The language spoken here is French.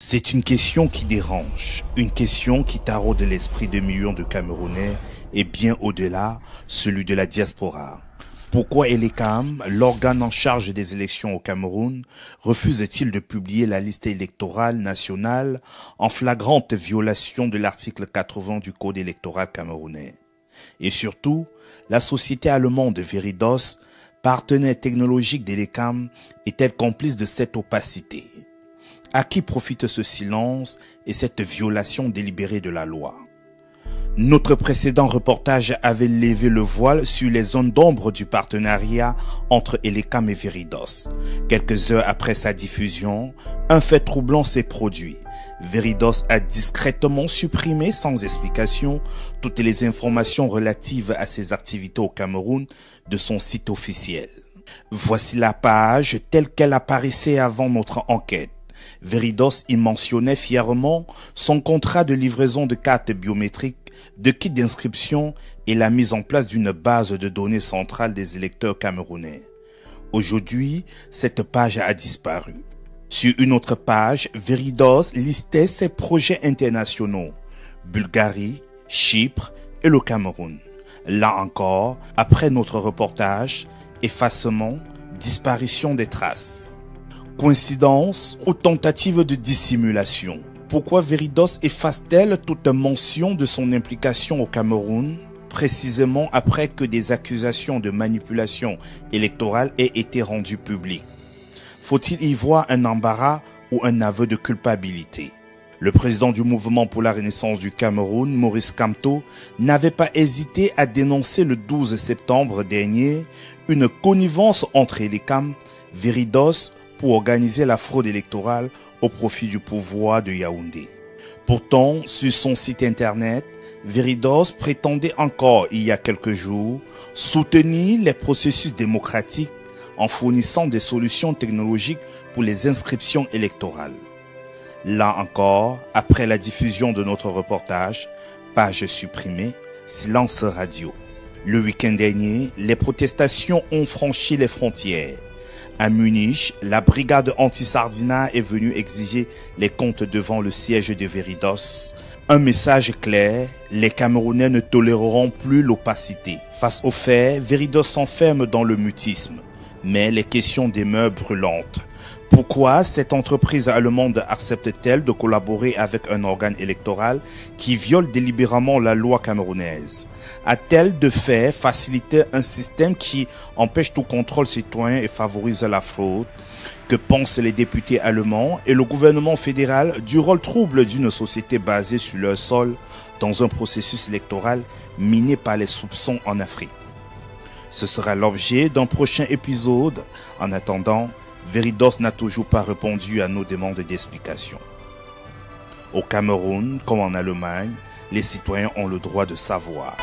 C'est une question qui dérange, une question qui taraude l'esprit de millions de Camerounais et bien au-delà, celui de la diaspora. Pourquoi Elekam, l'organe en charge des élections au Cameroun, refuse-t-il de publier la liste électorale nationale en flagrante violation de l'article 80 du Code électoral camerounais? Et surtout, la société allemande Veridos, partenaire technologique d'Elekam, est-elle complice de cette opacité? À qui profite ce silence et cette violation délibérée de la loi? Notre précédent reportage avait levé le voile sur les zones d'ombre du partenariat entre Elekam et Veridos. Quelques heures après sa diffusion, un fait troublant s'est produit. Veridos a discrètement supprimé sans explication toutes les informations relatives à ses activités au Cameroun de son site officiel. Voici la page telle qu'elle apparaissait avant notre enquête. Veridos y mentionnait fièrement son contrat de livraison de cartes biométriques, de kits d'inscription et la mise en place d'une base de données centrale des électeurs camerounais. Aujourd'hui, cette page a disparu. Sur une autre page, Veridos listait ses projets internationaux, Bulgarie, Chypre et le Cameroun. Là encore, après notre reportage, effacement, disparition des traces. Coïncidence ou tentative de dissimulation? Pourquoi Veridos efface-t-elle toute mention de son implication au Cameroun, précisément après que des accusations de manipulation électorale aient été rendues publiques? Faut-il y voir un embarras ou un aveu de culpabilité? Le président du mouvement pour la renaissance du Cameroun, Maurice Kamto, n'avait pas hésité à dénoncer le 12 septembre dernier une connivence entre Elekam, Veridos, pour organiser la fraude électorale au profit du pouvoir de Yaoundé. Pourtant, sur son site internet, Veridos prétendait encore il y a quelques jours soutenir les processus démocratiques en fournissant des solutions technologiques pour les inscriptions électorales. Là encore, après la diffusion de notre reportage, page supprimée, silence radio. Le week-end dernier, les protestations ont franchi les frontières. À Munich, la brigade anti-Sardina est venue exiger les comptes devant le siège de Veridos. Un message clair, les Camerounais ne toléreront plus l'opacité. Face aux faits, Veridos s'enferme dans le mutisme. Mais les questions demeurent brûlantes. Pourquoi cette entreprise allemande accepte-t-elle de collaborer avec un organe électoral qui viole délibérément la loi camerounaise? A-t-elle de fait facilité un système qui empêche tout contrôle citoyen et favorise la fraude? Que pensent les députés allemands et le gouvernement fédéral du rôle trouble d'une société basée sur leur sol dans un processus électoral miné par les soupçons en Afrique? Ce sera l'objet d'un prochain épisode. En attendant, Veridos n'a toujours pas répondu à nos demandes d'explication. Au Cameroun, comme en Allemagne, les citoyens ont le droit de savoir.